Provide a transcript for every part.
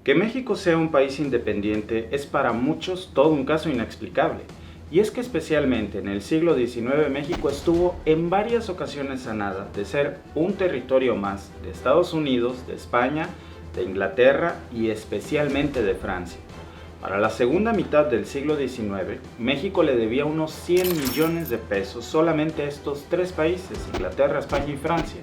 Que México sea un país independiente es para muchos todo un caso inexplicable, y es que especialmente en el siglo XIX México estuvo en varias ocasiones a nada de ser un territorio más de Estados Unidos, de España, de Inglaterra y especialmente de Francia. Para la segunda mitad del siglo XIX, México le debía unos 100 millones de pesos solamente a estos tres países, Inglaterra, España y Francia.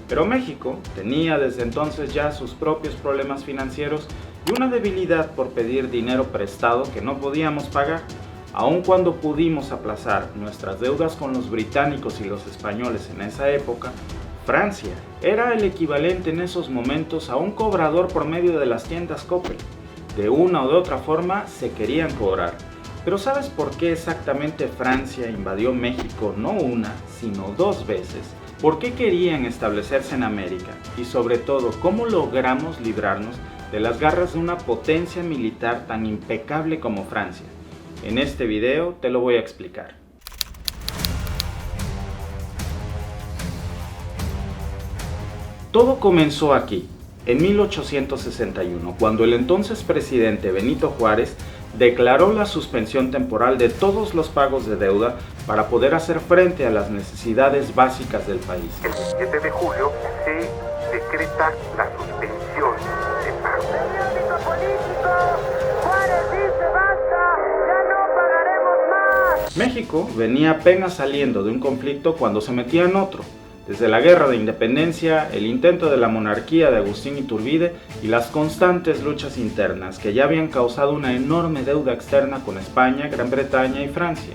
Pero México tenía desde entonces ya sus propios problemas financieros y una debilidad por pedir dinero prestado que no podíamos pagar. Aun cuando pudimos aplazar nuestras deudas con los británicos y los españoles en esa época, Francia era el equivalente en esos momentos a un cobrador por medio de las tiendas Coppel. De una o de otra forma se querían cobrar. Pero ¿sabes por qué exactamente Francia invadió México no una, sino dos veces? ¿Por qué querían establecerse en América? Y sobre todo, ¿cómo logramos librarnos de las garras de una potencia militar tan impecable como Francia? En este video te lo voy a explicar. Todo comenzó aquí, en 1861, cuando el entonces presidente Benito Juárez declaró la suspensión temporal de todos los pagos de deuda para poder hacer frente a las necesidades básicas del país. El 7 de julio se decreta la suspensión de pagos. Periódico político, Juárez dice basta, ya no pagaremos más. México venía apenas saliendo de un conflicto cuando se metía en otro. Desde la Guerra de Independencia, el intento de la monarquía de Agustín Iturbide y las constantes luchas internas que ya habían causado una enorme deuda externa con España, Gran Bretaña y Francia.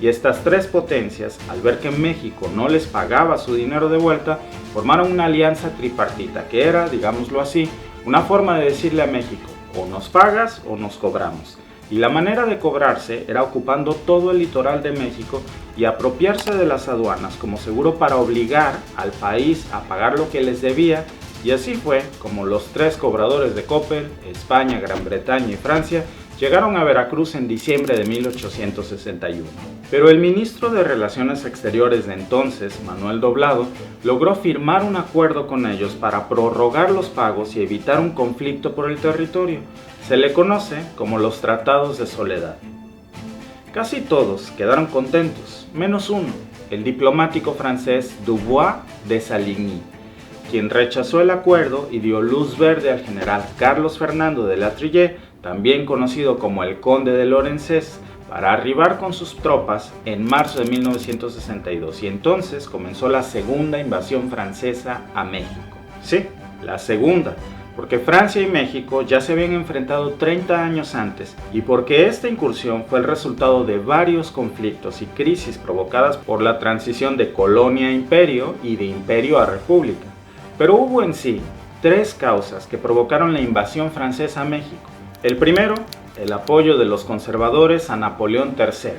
Y estas tres potencias, al ver que México no les pagaba su dinero de vuelta, formaron una alianza tripartita que era, digámoslo así, una forma de decirle a México, o nos pagas o nos cobramos. Y la manera de cobrarse era ocupando todo el litoral de México y apropiarse de las aduanas como seguro para obligar al país a pagar lo que les debía, y así fue como los tres cobradores de Coppel, España, Gran Bretaña y Francia, llegaron a Veracruz en diciembre de 1861. Pero el ministro de Relaciones Exteriores de entonces, Manuel Doblado, logró firmar un acuerdo con ellos para prorrogar los pagos y evitar un conflicto por el territorio. Se le conoce como los Tratados de Soledad. Casi todos quedaron contentos, menos uno, el diplomático francés Dubois de Saligny, quien rechazó el acuerdo y dio luz verde al general Carlos Fernando de la Trille, también conocido como el Conde de Lorenzés, para arribar con sus tropas en marzo de 1962, y entonces comenzó la segunda invasión francesa a México. Sí, la segunda, porque Francia y México ya se habían enfrentado 30 años antes y porque esta incursión fue el resultado de varios conflictos y crisis provocadas por la transición de colonia a imperio y de imperio a república. Pero hubo en sí tres causas que provocaron la invasión francesa a México. El primero, el apoyo de los conservadores a Napoleón III.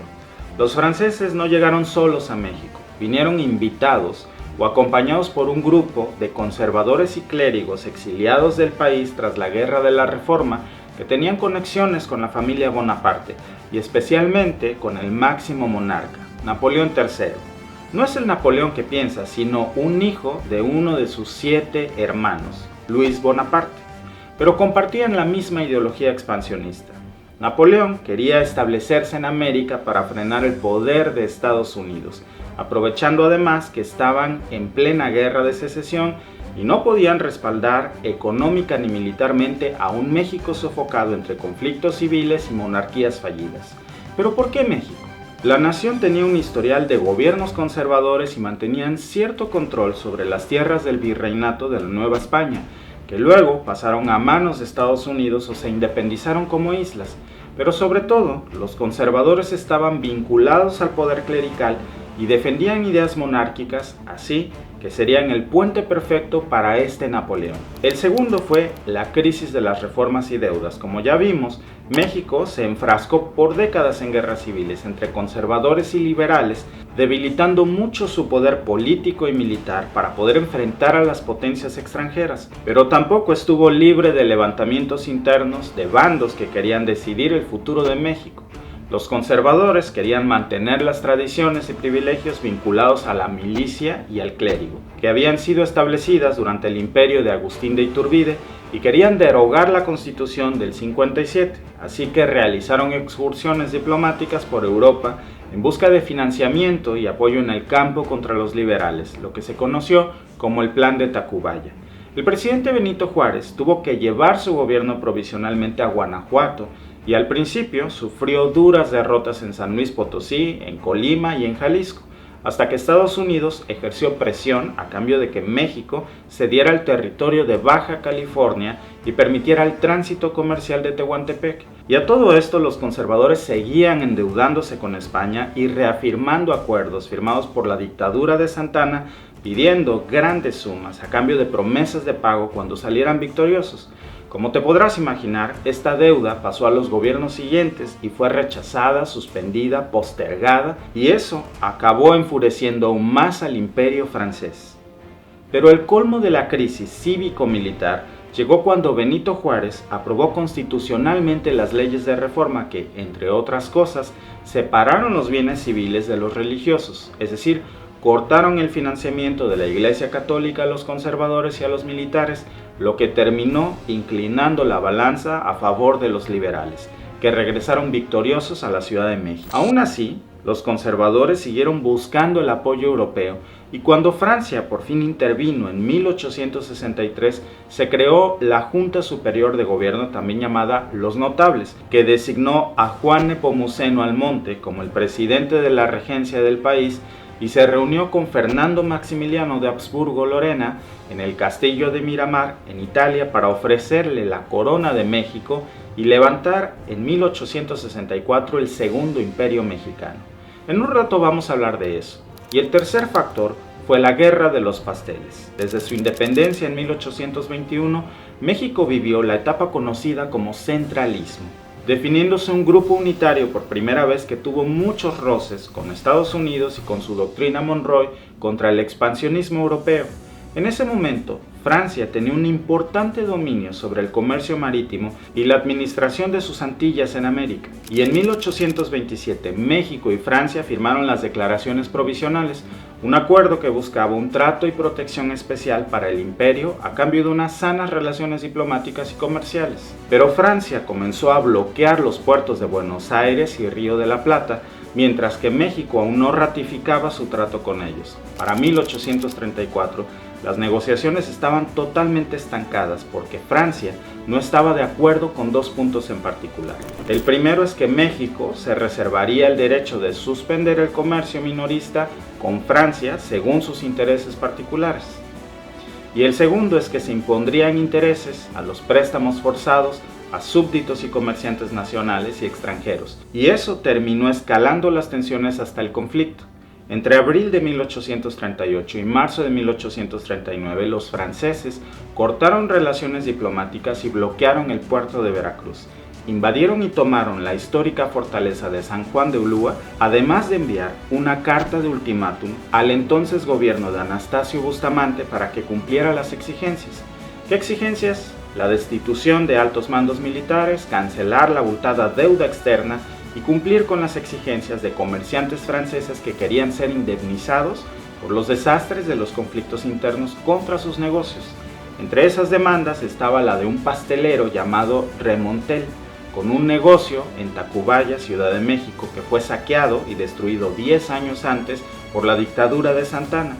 Los franceses no llegaron solos a México, vinieron invitados o acompañados por un grupo de conservadores y clérigos exiliados del país tras la Guerra de la Reforma que tenían conexiones con la familia Bonaparte y especialmente con el máximo monarca, Napoleón III. No es el Napoleón que piensa, sino un hijo de uno de sus 7 hermanos, Luis Bonaparte, pero compartían la misma ideología expansionista. Napoleón quería establecerse en América para frenar el poder de Estados Unidos, aprovechando además que estaban en plena guerra de secesión y no podían respaldar económica ni militarmente a un México sofocado entre conflictos civiles y monarquías fallidas. ¿Pero por qué México? La nación tenía un historial de gobiernos conservadores y mantenían cierto control sobre las tierras del virreinato de la Nueva España, que luego pasaron a manos de Estados Unidos o se independizaron como islas. Pero sobre todo, los conservadores estaban vinculados al poder clerical y defendían ideas monárquicas, así que serían el puente perfecto para este Napoleón. El segundo fue la crisis de las reformas y deudas. Como ya vimos, México se enfrascó por décadas en guerras civiles entre conservadores y liberales, debilitando mucho su poder político y militar para poder enfrentar a las potencias extranjeras. Pero tampoco estuvo libre de levantamientos internos de bandos que querían decidir el futuro de México. Los conservadores querían mantener las tradiciones y privilegios vinculados a la milicia y al clérigo, que habían sido establecidas durante el imperio de Agustín de Iturbide, y querían derogar la Constitución del 57, así que realizaron excursiones diplomáticas por Europa en busca de financiamiento y apoyo en el campo contra los liberales, lo que se conoció como el Plan de Tacubaya. El presidente Benito Juárez tuvo que llevar su gobierno provisionalmente a Guanajuato, y al principio sufrió duras derrotas en San Luis Potosí, en Colima y en Jalisco, hasta que Estados Unidos ejerció presión a cambio de que México cediera el territorio de Baja California y permitiera el tránsito comercial de Tehuantepec. Y a todo esto los conservadores seguían endeudándose con España y reafirmando acuerdos firmados por la dictadura de Santana, pidiendo grandes sumas a cambio de promesas de pago cuando salieran victoriosos. Como te podrás imaginar, esta deuda pasó a los gobiernos siguientes y fue rechazada, suspendida, postergada, y eso acabó enfureciendo aún más al imperio francés. Pero el colmo de la crisis cívico-militar llegó cuando Benito Juárez aprobó constitucionalmente las leyes de reforma que, entre otras cosas, separaron los bienes civiles de los religiosos, es decir, cortaron el financiamiento de la Iglesia Católica a los conservadores y a los militares, lo que terminó inclinando la balanza a favor de los liberales, que regresaron victoriosos a la Ciudad de México. Aún así, los conservadores siguieron buscando el apoyo europeo, y cuando Francia por fin intervino en 1863, se creó la Junta Superior de Gobierno, también llamada Los Notables, que designó a Juan Nepomuceno Almonte como el presidente de la regencia del país, y se reunió con Fernando Maximiliano de Habsburgo-Lorena en el castillo de Miramar, en Italia, para ofrecerle la corona de México y levantar en 1864 el Segundo Imperio Mexicano. En un rato vamos a hablar de eso. Y el tercer factor fue la Guerra de los Pasteles. Desde su independencia en 1821, México vivió la etapa conocida como centralismo, definiéndose un grupo unitario por primera vez que tuvo muchos roces con Estados Unidos y con su doctrina Monroe contra el expansionismo europeo. En ese momento, Francia tenía un importante dominio sobre el comercio marítimo y la administración de sus Antillas en América. Y en 1827, México y Francia firmaron las Declaraciones Provisionales, un acuerdo que buscaba un trato y protección especial para el imperio a cambio de unas sanas relaciones diplomáticas y comerciales. Pero Francia comenzó a bloquear los puertos de Buenos Aires y Río de la Plata, mientras que México aún no ratificaba su trato con ellos. Para 1834, las negociaciones estaban totalmente estancadas porque Francia no estaba de acuerdo con dos puntos en particular. El primero es que México se reservaría el derecho de suspender el comercio minorista con Francia según sus intereses particulares. Y el segundo es que se impondrían intereses a los préstamos forzados a súbditos y comerciantes nacionales y extranjeros, y eso terminó escalando las tensiones hasta el conflicto. Entre abril de 1838 y marzo de 1839, los franceses cortaron relaciones diplomáticas y bloquearon el puerto de Veracruz. Invadieron y tomaron la histórica fortaleza de San Juan de Ulúa, además de enviar una carta de ultimátum al entonces gobierno de Anastasio Bustamante para que cumpliera las exigencias. ¿Qué exigencias? La destitución de altos mandos militares, cancelar la abultada deuda externa y cumplir con las exigencias de comerciantes franceses que querían ser indemnizados por los desastres de los conflictos internos contra sus negocios. Entre esas demandas estaba la de un pastelero llamado Remontel, con un negocio en Tacubaya, Ciudad de México, que fue saqueado y destruido 10 años antes por la dictadura de Santana.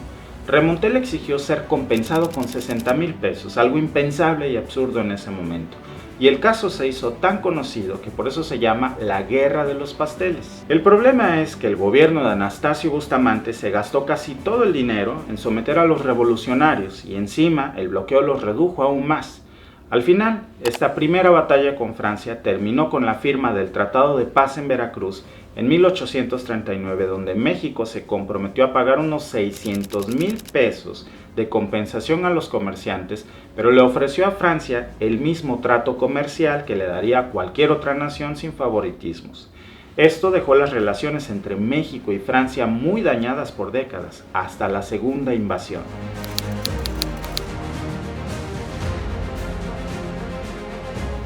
Remontel exigió ser compensado con 60,000 pesos, algo impensable y absurdo en ese momento. Y el caso se hizo tan conocido que por eso se llama la Guerra de los Pasteles. El problema es que el gobierno de Anastasio Bustamante se gastó casi todo el dinero en someter a los revolucionarios y encima el bloqueo los redujo aún más. Al final, esta primera batalla con Francia terminó con la firma del Tratado de Paz en Veracruz en 1839, donde México se comprometió a pagar unos 600,000 pesos de compensación a los comerciantes, pero le ofreció a Francia el mismo trato comercial que le daría a cualquier otra nación sin favoritismos. Esto dejó las relaciones entre México y Francia muy dañadas por décadas, hasta la segunda invasión.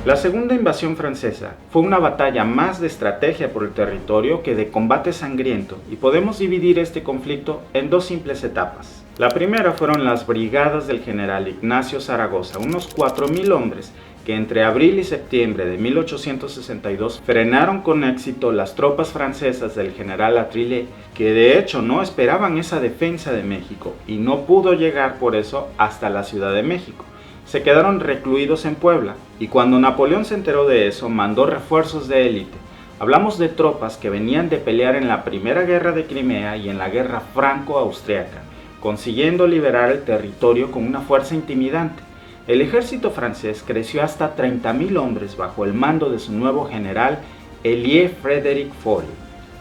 La segunda invasión francesa fue una batalla más de estrategia por el territorio que de combate sangriento, y podemos dividir este conflicto en dos simples etapas. La primera fueron las brigadas del general Ignacio Zaragoza, unos 4.000 hombres que entre abril y septiembre de 1862 frenaron con éxito las tropas francesas del general Latreille, que de hecho no esperaban esa defensa de México y no pudo llegar por eso hasta la Ciudad de México. Se quedaron recluidos en Puebla, y cuando Napoleón se enteró de eso, mandó refuerzos de élite. Hablamos de tropas que venían de pelear en la Primera Guerra de Crimea y en la Guerra Franco-Austriaca, consiguiendo liberar el territorio con una fuerza intimidante. El ejército francés creció hasta 30.000 hombres bajo el mando de su nuevo general, Élie Frédéric Faure.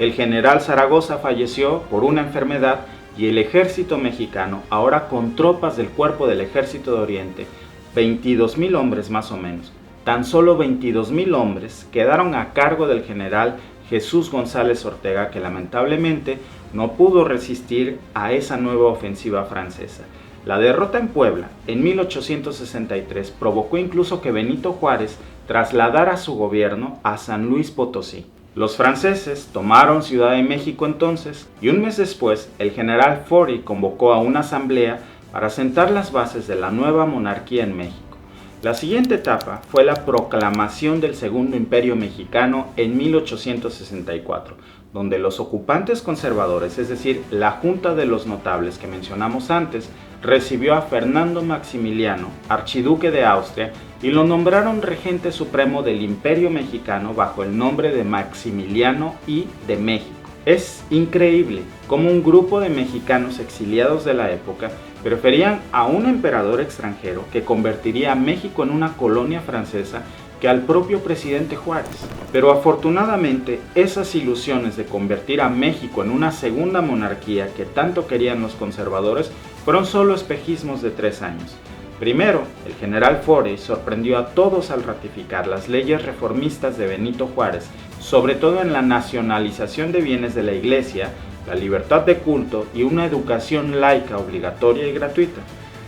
El general Zaragoza falleció por una enfermedad, y el ejército mexicano, ahora con tropas del Cuerpo del Ejército de Oriente, 22.000 hombres más o menos, tan solo 22.000 hombres quedaron a cargo del general Jesús González Ortega, que lamentablemente no pudo resistir a esa nueva ofensiva francesa. La derrota en Puebla en 1863 provocó incluso que Benito Juárez trasladara su gobierno a San Luis Potosí. Los franceses tomaron Ciudad de México entonces, y un mes después el general Faure convocó a una asamblea para sentar las bases de la nueva monarquía en México. La siguiente etapa fue la proclamación del Segundo Imperio Mexicano en 1864, donde los ocupantes conservadores, es decir, la Junta de los Notables que mencionamos antes, recibió a Fernando Maximiliano, archiduque de Austria, y lo nombraron regente supremo del Imperio Mexicano bajo el nombre de Maximiliano I de México. Es increíble cómo un grupo de mexicanos exiliados de la época preferían a un emperador extranjero que convertiría a México en una colonia francesa que al propio presidente Juárez. Pero afortunadamente esas ilusiones de convertir a México en una segunda monarquía que tanto querían los conservadores fueron solo espejismos de 3 años. Primero, el general Faure sorprendió a todos al ratificar las leyes reformistas de Benito Juárez, sobre todo en la nacionalización de bienes de la Iglesia, la libertad de culto y una educación laica obligatoria y gratuita.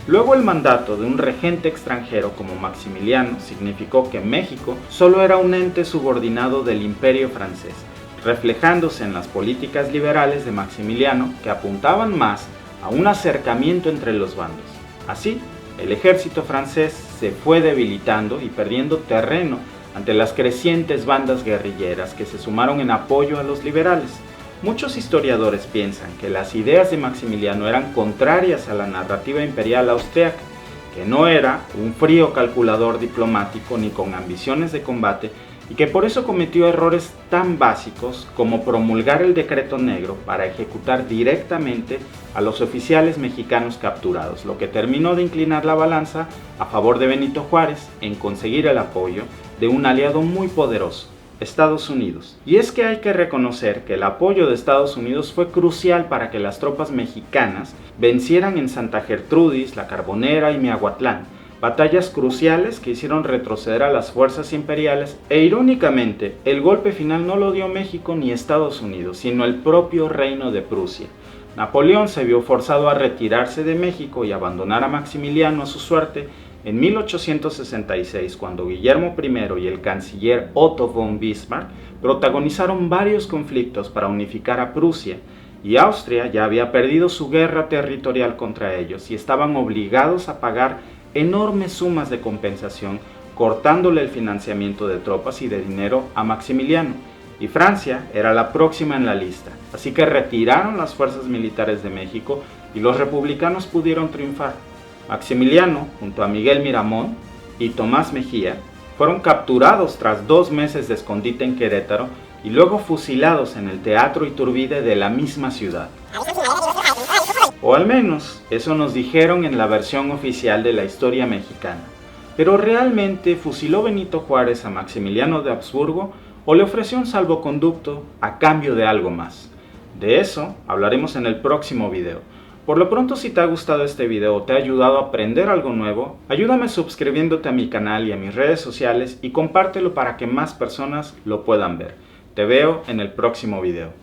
Luego, el mandato de un regente extranjero como Maximiliano significó que México solo era un ente subordinado del Imperio francés, reflejándose en las políticas liberales de Maximiliano, que apuntaban más a un acercamiento entre los bandos. Así, el ejército francés se fue debilitando y perdiendo terreno ante las crecientes bandas guerrilleras que se sumaron en apoyo a los liberales. Muchos historiadores piensan que las ideas de Maximiliano eran contrarias a la narrativa imperial austriaca, que no era un frío calculador diplomático ni con ambiciones de combate, y que por eso cometió errores tan básicos como promulgar el Decreto Negro para ejecutar directamente a los oficiales mexicanos capturados, lo que terminó de inclinar la balanza a favor de Benito Juárez en conseguir el apoyo de un aliado muy poderoso, Estados Unidos. Y es que hay que reconocer que el apoyo de Estados Unidos fue crucial para que las tropas mexicanas vencieran en Santa Gertrudis, La Carbonera y Miahuatlán, batallas cruciales que hicieron retroceder a las fuerzas imperiales, e irónicamente, el golpe final no lo dio México ni Estados Unidos, sino el propio Reino de Prusia. Napoleón se vio forzado a retirarse de México y abandonar a Maximiliano a su suerte en 1866, cuando Guillermo I y el canciller Otto von Bismarck protagonizaron varios conflictos para unificar a Prusia, y Austria ya había perdido su guerra territorial contra ellos y estaban obligados a pagar enormes sumas de compensación, cortándole el financiamiento de tropas y de dinero a Maximiliano, y Francia era la próxima en la lista, así que retiraron las fuerzas militares de México y los republicanos pudieron triunfar. Maximiliano, junto a Miguel Miramón y Tomás Mejía, fueron capturados tras 2 meses de escondite en Querétaro y luego fusilados en el Teatro Iturbide de la misma ciudad. O al menos, eso nos dijeron en la versión oficial de la historia mexicana. Pero ¿realmente fusiló Benito Juárez a Maximiliano de Habsburgo o le ofreció un salvoconducto a cambio de algo más? De eso hablaremos en el próximo video. Por lo pronto, si te ha gustado este video o te ha ayudado a aprender algo nuevo, ayúdame suscribiéndote a mi canal y a mis redes sociales y compártelo para que más personas lo puedan ver. Te veo en el próximo video.